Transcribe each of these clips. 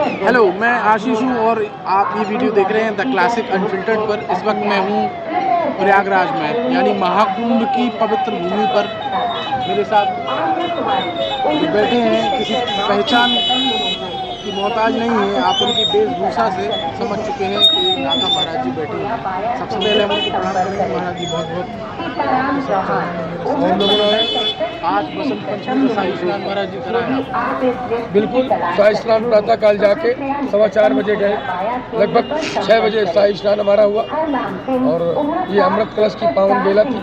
Hello, मैं आशीष हूँ और आप ये वीडियो देख रहे हैं द क्लासिक अनफिल्टर्ड पर। इस वक्त मैं हूँ प्रयागराज में, यानी महाकुंभ की पवित्र भूमि पर। मेरे साथ जो बैठे हैं किसी पहचान की मोहताज नहीं है, आप उनकी वेशभूषा से समझ चुके हैं कि नागा महाराज जी बैठे हैं। सबसे पहले हम उनको प्रणाम करेंगे। महाराज जी बहुत बहुत आज बसंत पंचमी का शाही स्नान महाराज जी कराया। बिल्कुल, शाही स्नान प्रातः काल जाके 4:15 बजे गए, लगभग 6 बजे शाही स्नान हमारा हुआ और ये अमृत कलश की पावन बेला थी।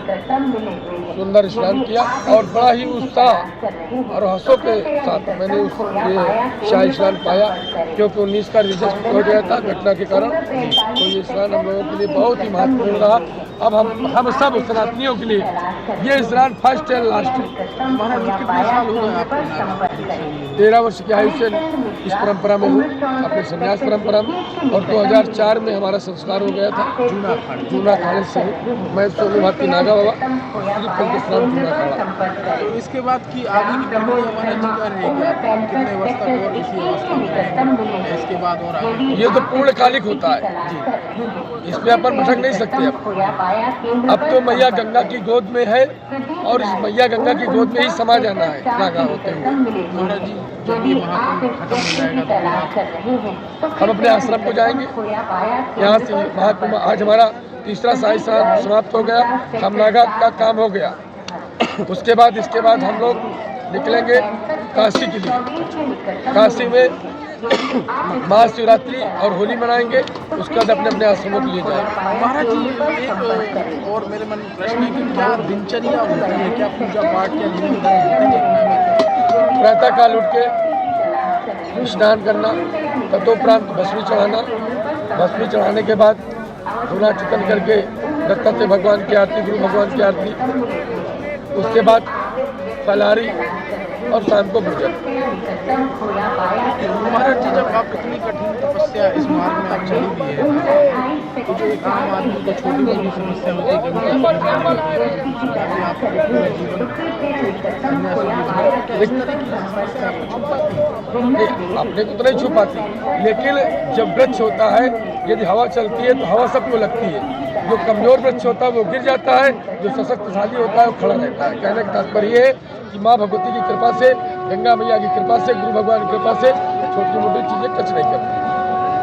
सुंदर स्नान किया और बड़ा ही उत्साह और हर्षों के साथ मैंने ये शाही स्नान पाया, क्योंकि 19 का रिजल्ट हो गया था घटना के कारण। तो ये स्नान हम लोगों के लिए बहुत ही महत्वपूर्ण रहा। अब हम सब सनातनियों के लिए ये स्नान फर्स्ट एंड लास्ट है। महाराज जी कितने साल हो गए आपको? 13 वर्ष की आयु से इस परंपरा में हूँ, अपने संन्यास परंपरा में। और 2004 में हमारा संस्कार हो गया था जूना अखाड़े से। मैं सोनू भारती नागा बाबा श्री स्नान जूना अखाड़ा। तो इसके बाद की आगे की प्रक्रिया महाराज जी क्या रहेगी? आप कितने वर्ष तक और इसी अवस्था में रहेंगे? इसके बाद और आगे ये तो पूर्णकालिक होता है जी, इसमें अपन भटक नहीं सकते। अब तो मैया गंगा की गोद में है और इस मैया गंगा की गोद में ही समा जाना है नागा होते हुए। महाराज जी जब ये महाकुंभ खत्म हो जाएगा तो हम अपने आश्रम को जाएंगे। यहाँ से महाकुंभ आज हमारा तीसरा शाही स्नान समाप्त हो गया, हम नागा का काम हो गया। उसके बाद इसके बाद हम लोग निकलेंगे काशी के लिए। काशी में महाशिवरात्रि और होली मनाएंगे, उसके बाद अपने अपने आश्रमों के लिए जाएंगे। महाराज जी एक और मेरे मन में प्रश्न है कि क्या दिनचर्या होती है, क्या पूजा पाठ, क्या नियम होते हैं? प्रातः काल उठ के स्नान करना, तदोपरांत भस्मी चढ़ाना, भस्मी चढ़ाने के बाद धुना चिकन करके दत्तात्रेय भगवान की आरती, गुरु भगवान की आरती, उसके बाद फलाहारी और शाम को भोजन। महाराज जी जब आप इतनी कठिन तपस्या इस मार्ग में आप चली भी है, तो जो एक आम आदमी को छोटी मोटी समस्या होती है अपने को तो नहीं छुपाती, लेकिन जब वृक्ष होता है यदि हवा चलती है तो हवा सबको लगती है। जो कमजोर वृक्ष होता है वो गिर जाता है, जो सशक्तशाली होता है वो खड़ा रहता है। कहने का तात्पर्य ये है कि माँ भगवती की कृपा से, गंगा मैया की कृपा से, गुरु भगवान की कृपा से छोटी मोटी चीजें टच नहीं करती।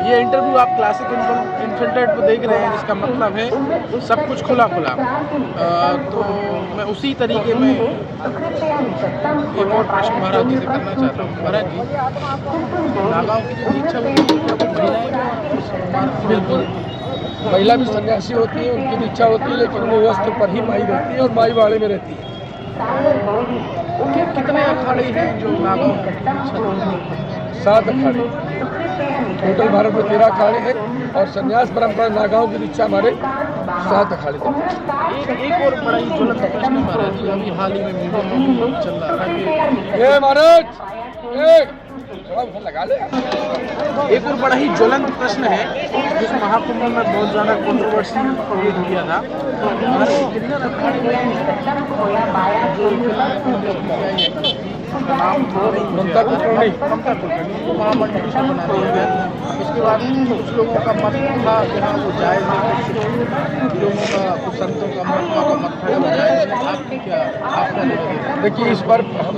ये इंटरव्यू आप क्लासिक अनफिल्टर्ड पे देख रहे हैं, जिसका मतलब है सब कुछ खुला खुला। तो मैं उसी तरीके में एक और प्रश्न महाराज जी से करना चाहता हूँ। महाराज जी नागाओं की जो दीक्षा होती है वो महिलाएं बिल्कुल, महिला भी सन्यासी होती है, उनकी दीक्षा होती है, लेकिन वो वस्त्र पर ही माई रहती है और माई वाड़े में रहती है। कितने अखाड़े हैं जो नागाओं की दीक्षा? 7 अखाड़े टोटल भारत में 13 अखाड़े हैं और संन्यास परंपरा नागाओं की दीक्षा हमारे 7 अखाड़े थे। एक और बड़ा ही ज्वलंत प्रश्न महाराज जी, अभी हाल ही में मीडिया में भी चल रहा है। ये महाराज लगा ले। एक और बड़ा ही ज्वलंत प्रश्न है जिस महाकुंभ में बहुत ज़्यादा कंट्रोवर्सी क्रिएट किया था। ममता कुलकर्णी को महामंडलेश्वर बना दिया गया। उसके बाद कुछ लोगों का मत था कि हाँ वो जायज़ है, कुछ लोगों का, कुछ संतों का मत था वो जायज़ है। आपकी क्या आपका? देखिए, इस पर हम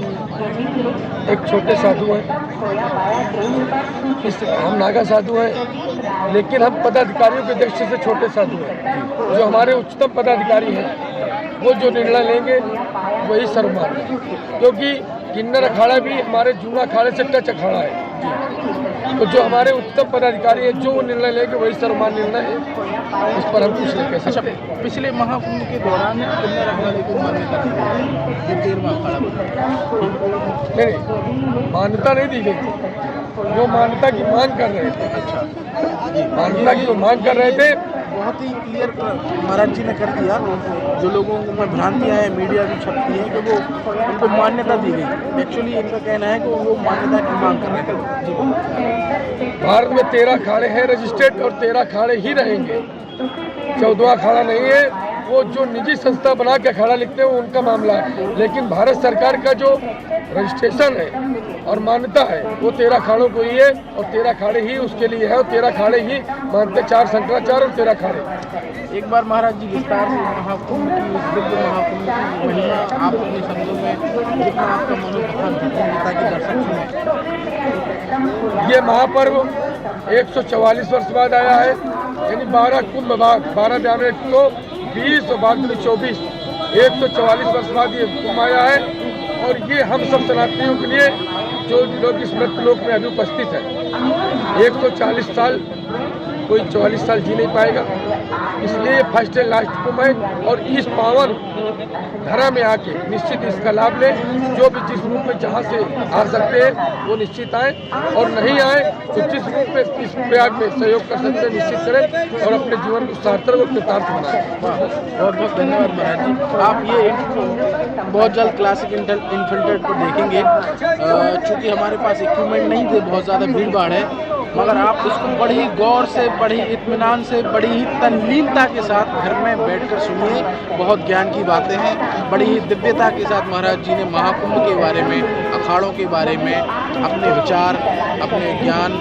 एक छोटे साधु हैं, हम नागा साधु हैं, लेकिन हम पदाधिकारियों के दृष्टि से छोटे साधु हैं। जो हमारे उच्चतम पदाधिकारी हैं वो जो निर्णय लेंगे वही सर्वमान्य है, क्योंकि किन्नर अखाड़ा भी हमारे जूना अखाड़े से टच अखाड़ा है। तो जो हमारे उच्चतम पदाधिकारी है जो निर्णय लेंगे वही सर्वमान्य निर्णय है, इस पर हम कुछ नहीं कह सकते। पिछले महाकुंभ के दौरान किन्नर अखाड़े को मान्यता दी गई, 13वां अखाड़ा नहीं, मान्यता नहीं दी गई थी, वो मान्यता की मांग कर रहे थे। अच्छा, मान्यता की वो मांग कर रहे थे। बहुत ही क्लियर महाराज जी ने कर दिया। जो लोगों में भ्रांतियाँ हैं, मीडिया भी छपती है कि वो उनको मान्यता दी गई। एक्चुअली इनका कहना है कि वो मान्यता की मांग कर रहे थे। जी, भारत में 13 अखाड़े हैं रजिस्टर्ड और 13 अखाड़े ही रहेंगे, 14वां अखाड़ा नहीं है। वो जो निजी संस्था बना के अखाड़ा लिखते हैं वो उनका मामला है, लेकिन भारत सरकार का जो रजिस्ट्रेशन है और मान्यता है वो 13 अखाड़ों को ही है और 13 अखाड़े ही उसके लिए है और 13 अखाड़े ही मानते, 4 शंकराचार्य और 13 अखाड़े। एक बार महाराज जी विस्तार से महाकुंभ की, इस दिव्य महाकुंभ की महिमा आप अपने शब्दों में जितना आपका मनोभाव झलकेंगे ताकि दर्शक सुने। ये महापर्व 144 वर्ष बाद आया है, यानी 12 कुंभ भाग, 12 ध्यान 120 और बाद में 24, 144 वर्ष बाद ये कुंभ आया है। और ये हम सब सनातनियों के लिए जो लोग इस मृत्यु लोक में अभी उपस्थित है, 140 साल कोई 44 साल जी नहीं पाएगा, इसलिए ये फर्स्ट एंड लास्ट कुंभ है। और इस पावन धरा में आके निश्चित इसका लाभ लें। जो भी जिस रूप में जहाँ से आ सकते हैं वो निश्चित आए, और नहीं आए तो जिस रूप में इस प्रयाग में सहयोग कर सकते हैं निश्चित करें और अपने जीवन को सार्थक और कृतार्थ बनाएं। बहुत बहुत धन्यवाद महाराज जी। आप ये इंटरव्यू बहुत जल्द क्लासिक इनफिल्ट्रेट पर देखेंगे। चूँकि हमारे पास इक्विपमेंट नहीं थे, बहुत ज़्यादा भीड़ भाड़ है, मगर आप इसको बड़ी गौर से, बड़ी इत्मीनान से, बड़ी ही तल्लीनता के साथ घर में बैठकर सुनिए। बहुत ज्ञान की बातें हैं। बड़ी ही दिव्यता के साथ महाराज जी ने महाकुंभ के बारे में, अखाड़ों के बारे में अपने विचार, अपने ज्ञान,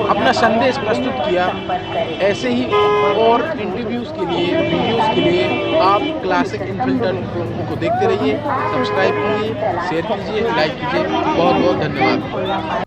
अपना संदेश प्रस्तुत किया। ऐसे ही और इंटरव्यूज़ के लिए, वीडियोज़ के लिए आप क्लासिक इनफिल्ट्रेट को देखते रहिए। सब्सक्राइब कीजिए, शेयर कीजिए, लाइक कीजिए। बहुत बहुत धन्यवाद।